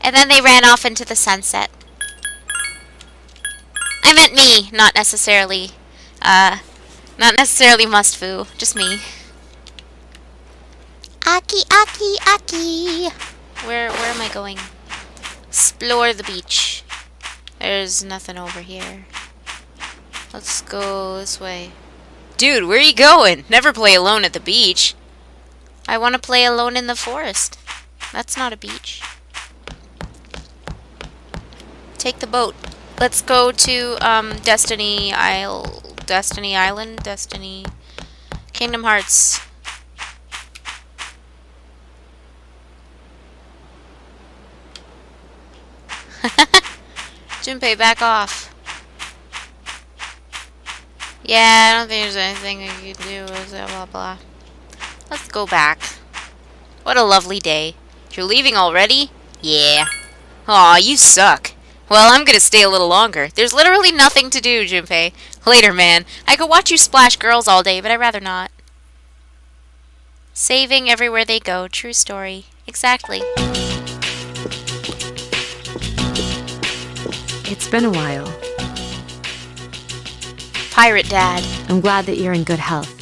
And then they ran off into the sunset. I meant me, not necessarily Mustfu, just me. Aki, Aki, Aki. Where am I going? Explore the beach. There's nothing over here. Let's go this way. Dude, where are you going? Never play alone at the beach. I want to play alone in the forest. That's not a beach. Take the boat. Let's go to Destiny Island, Kingdom Hearts. Junpei, back off. Yeah, I don't think there's anything we can do. Blah, blah, blah. Let's go back. What a lovely day. You're leaving already? Yeah. Aw, you suck. Well, I'm gonna stay a little longer. There's literally nothing to do, Junpei. Later, man. I could watch you splash girls all day, but I'd rather not. Saving everywhere they go. True story. Exactly. It's been a while. Pirate Dad. I'm glad that you're in good health.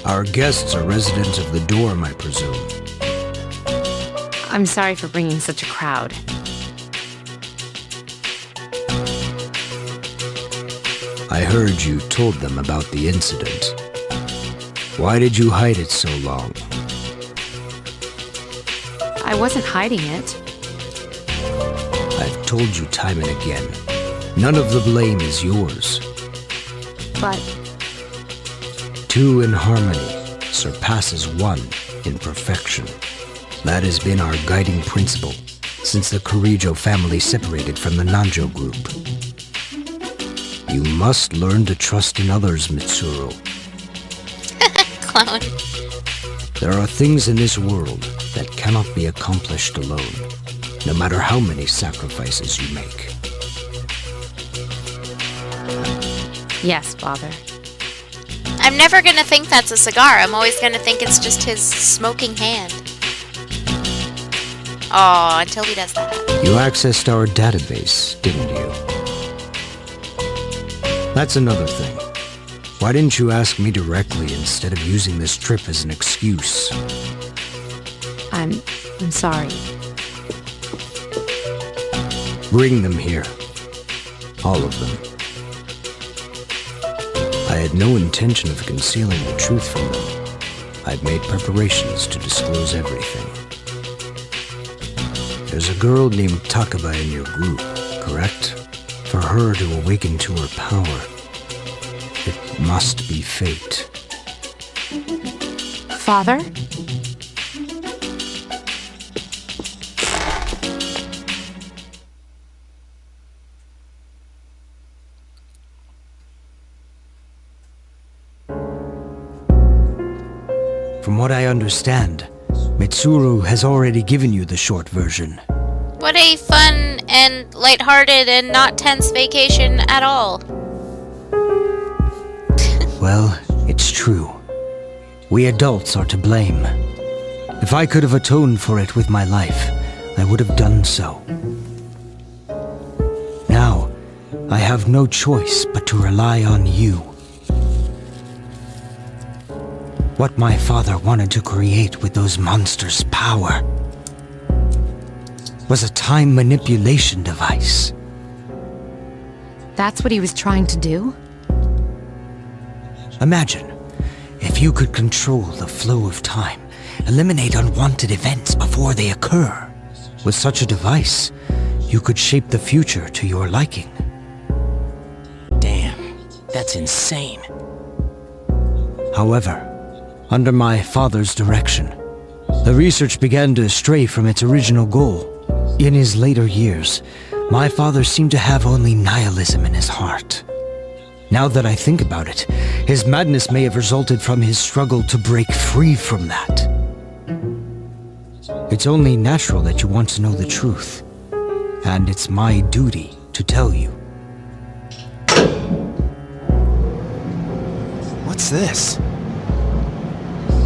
Our guests are residents of the dorm, I presume. I'm sorry for bringing such a crowd. I heard you told them about the incident. Why did you hide it so long? I wasn't hiding it. I've told you time and again. None of the blame is yours. But... 2 in harmony surpasses 1 in perfection. That has been our guiding principle since the Kirijo family separated from the Nanjo group. You must learn to trust in others, Mitsuru. Clown. There are things in this world that cannot be accomplished alone, no matter how many sacrifices you make. Yes, Father. I'm never gonna think that's a cigar. I'm always gonna think it's just his smoking hand. Oh, until he does that. You accessed our database, didn't you? That's another thing. Why didn't you ask me directly instead of using this trip as an excuse? I'm sorry. Bring them here. All of them. I had no intention of concealing the truth from them. I've made preparations to disclose everything. There's a girl named Takaba in your group, correct? For her to awaken to her power, it must be fate. Father? From what I understand, Mitsuru has already given you the short version. What a fun and lighthearted and not tense vacation at all. Well, it's true. We adults are to blame. If I could have atoned for it with my life, I would have done so. Now, I have no choice but to rely on you. What my father wanted to create with those monsters' power was a time manipulation device. That's what he was trying to do? Imagine if you could control the flow of time, eliminate unwanted events before they occur. With such a device, you could shape the future to your liking. Damn, that's insane. However, under my father's direction, the research began to stray from its original goal. In his later years, my father seemed to have only nihilism in his heart. Now that I think about it, his madness may have resulted from his struggle to break free from that. It's only natural that you want to know the truth, and it's my duty to tell you. What's this?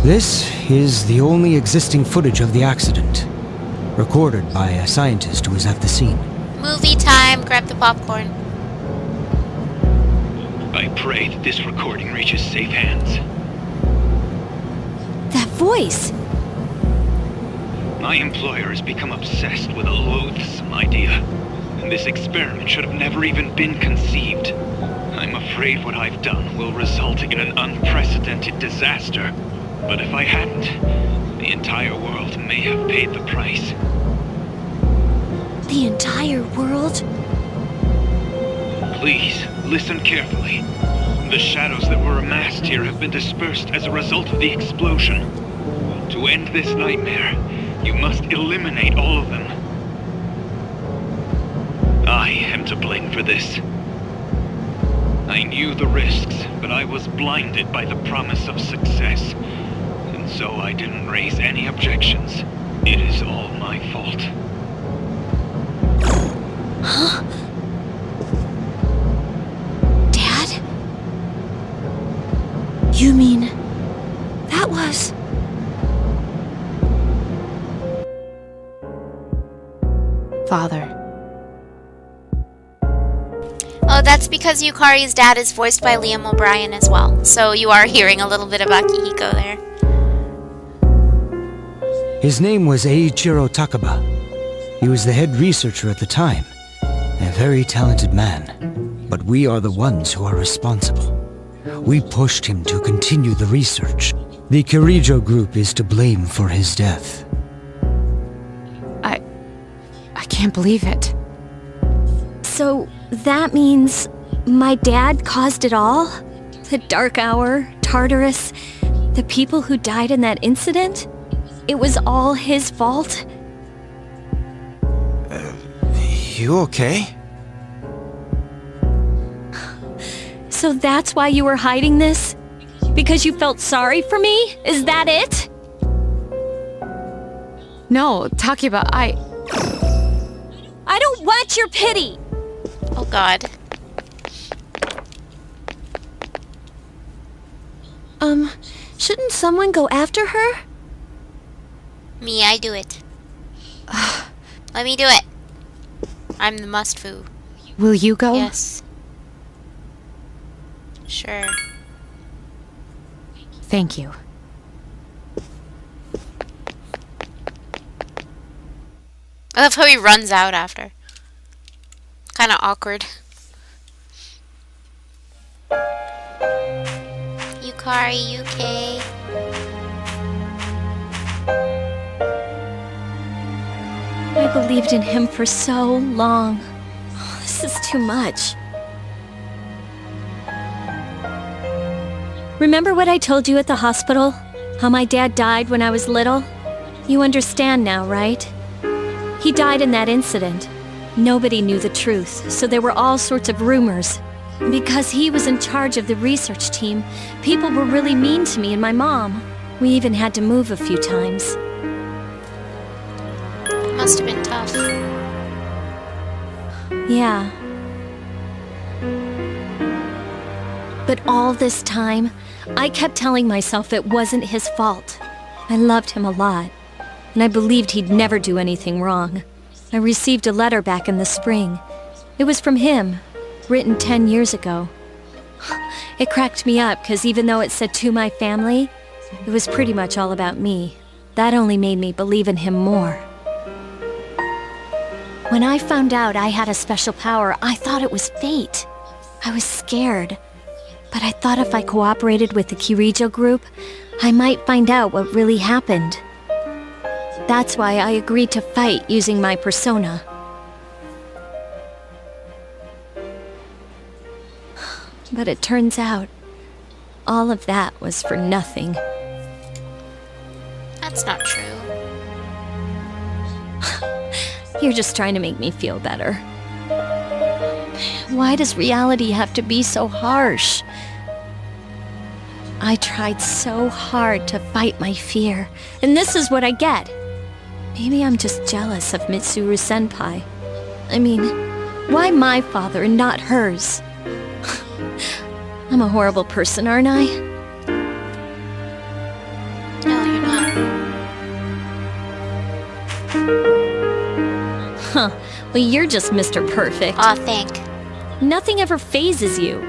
This is the only existing footage of the accident. recorded by a scientist who was at the scene. Movie time. Grab the popcorn. I pray that this recording reaches safe hands. That voice! My employer has become obsessed with a loathsome idea, and this experiment should have never even been conceived. I'm afraid what I've done will result in an unprecedented disaster. But if I hadn't, the entire world may have paid the price. The entire world? Please, listen carefully. The shadows that were amassed here have been dispersed as a result of the explosion. To end this nightmare, you must eliminate all of them. I am to blame for this. I knew the risks, but I was blinded by the promise of success. And so I didn't raise any objections. It is all my fault. Huh? Dad? You mean... that was... Father. Oh, that's because Yukari's dad is voiced by Liam O'Brien as well. So you are hearing a little bit of Akihiko there. His name was Eiichiro Takaba. He was the head researcher at the time. A very talented man. But we are the ones who are responsible. We pushed him to continue the research. The Kirijo group is to blame for his death. I can't believe it. So, that means... my dad caused it all? The Dark Hour, Tartarus, the people who died in that incident? It was all his fault? You okay? So that's why you were hiding this? Because you felt sorry for me? Is that it? No, Takiba, I don't want your pity! Oh god. Shouldn't someone go after her? Me, I do it. Let me do it. I'm the must-foo. Will you go? Yes. Sure. Thank you. I love how he runs out after. Kind of awkward. Yukari, UK. I believed in him for so long. This is too much. Remember what I told you at the hospital? How my dad died when I was little? You understand now, right? He died in that incident. Nobody knew the truth, so there were all sorts of rumors. Because he was in charge of the research team, people were really mean to me and my mom. We even had to move a few times. It must have been tough. Yeah. But all this time, I kept telling myself it wasn't his fault. I loved him a lot, and I believed he'd never do anything wrong. I received a letter back in the spring. It was from him, written 10 years ago. It cracked me up, because even though it said to my family, it was pretty much all about me. That only made me believe in him more. When I found out I had a special power, I thought it was fate. I was scared. But I thought if I cooperated with the Kirijo group, I might find out what really happened. That's why I agreed to fight using my persona. But it turns out, all of that was for nothing. That's not true. You're just trying to make me feel better. Why does reality have to be so harsh? I tried so hard to fight my fear, and this is what I get. Maybe I'm just jealous of Mitsuru-senpai. I mean, why my father and not hers? I'm a horrible person, aren't I? No, you're not. Huh. Well, you're just Mr. Perfect. Aw, thank. Nothing ever phases you.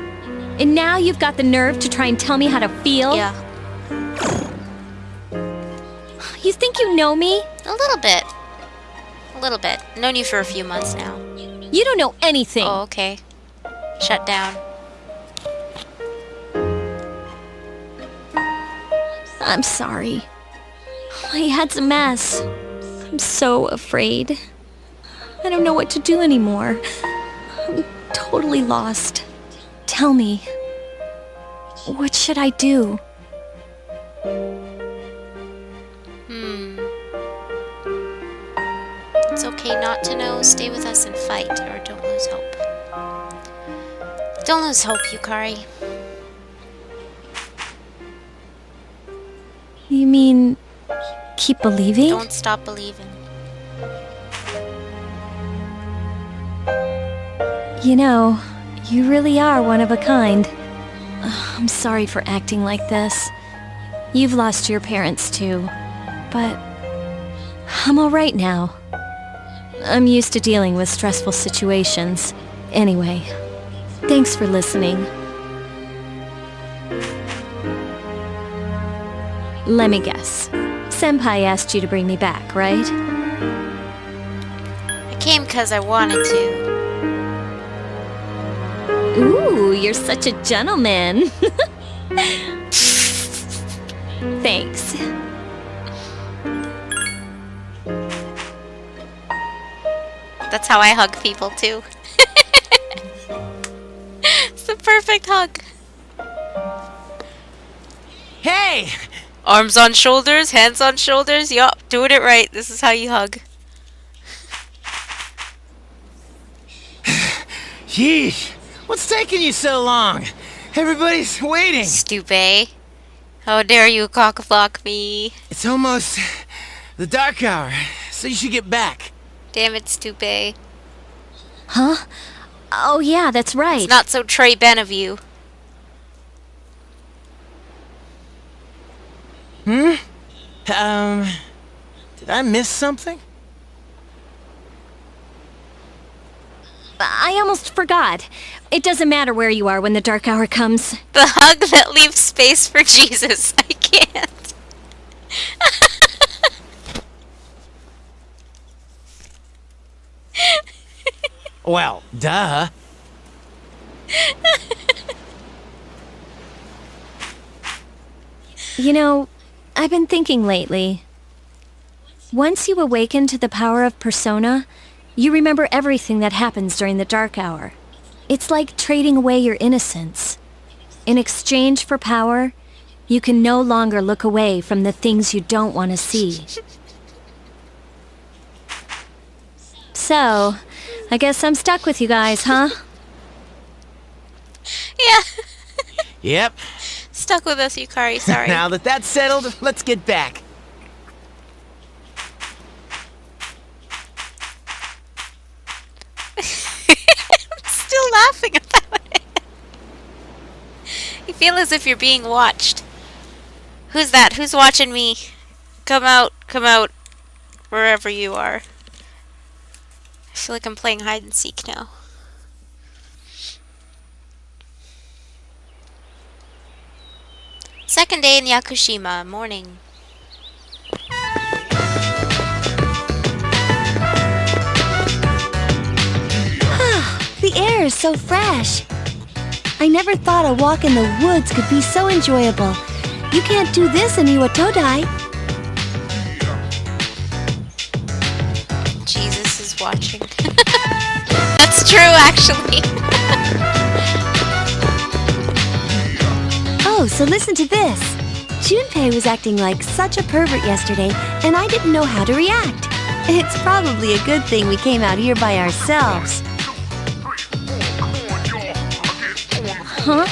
And now you've got the nerve to try and tell me how to feel? Yeah. You think you know me? A little bit. A little bit. Known you for a few months now. You don't know anything. Oh, okay. Shut down. I'm sorry. My head's a mess. I'm so afraid. I don't know what to do anymore. I'm totally lost. Tell me, what should I do? It's okay not to know. Stay with us and fight, or don't lose hope. Don't lose hope, Yukari. You mean, keep believing? Don't stop believing. You know, you really are one of a kind. I'm sorry for acting like this. You've lost your parents too, but I'm all right now. I'm used to dealing with stressful situations. Anyway, thanks for listening. Let me guess. Senpai asked you to bring me back, right? I came because I wanted to. Ooh, you're such a gentleman. Thanks. That's how I hug people, too. It's the perfect hug. Hey! Arms on shoulders, hands on shoulders. Yup, doing it right. This is how you hug. Yeesh! What's taking you so long? Everybody's waiting. Stupid. How dare you cock-block me? It's almost the dark hour, so you should get back. Damn it, stupid. Huh? Oh yeah, that's right. It's not so Trey Ben of you. Did I miss something? I almost forgot. It doesn't matter where you are when the dark hour comes. The hug that leaves space for Jesus. I can't. Well, duh. You know, I've been thinking lately. Once you awaken to the power of persona, you remember everything that happens during the dark hour. It's like trading away your innocence. In exchange for power, you can no longer look away from the things you don't want to see. So, I guess I'm stuck with you guys, huh? Yeah. Yep. Stuck with us, Yukari. Sorry. Now that that's settled, let's get back. I'm still laughing about it. You feel as if you're being watched. Who's that? Who's watching me? Come out, wherever you are. I feel like I'm playing hide and seek now. Second day in Yakushima, morning. The air is so fresh. I never thought a walk in the woods could be so enjoyable. You can't do this in Iwatodai. Jesus is watching. That's true, actually. Oh, so listen to this. Junpei was acting like such a pervert yesterday, and I didn't know how to react. It's probably a good thing we came out here by ourselves. Huh?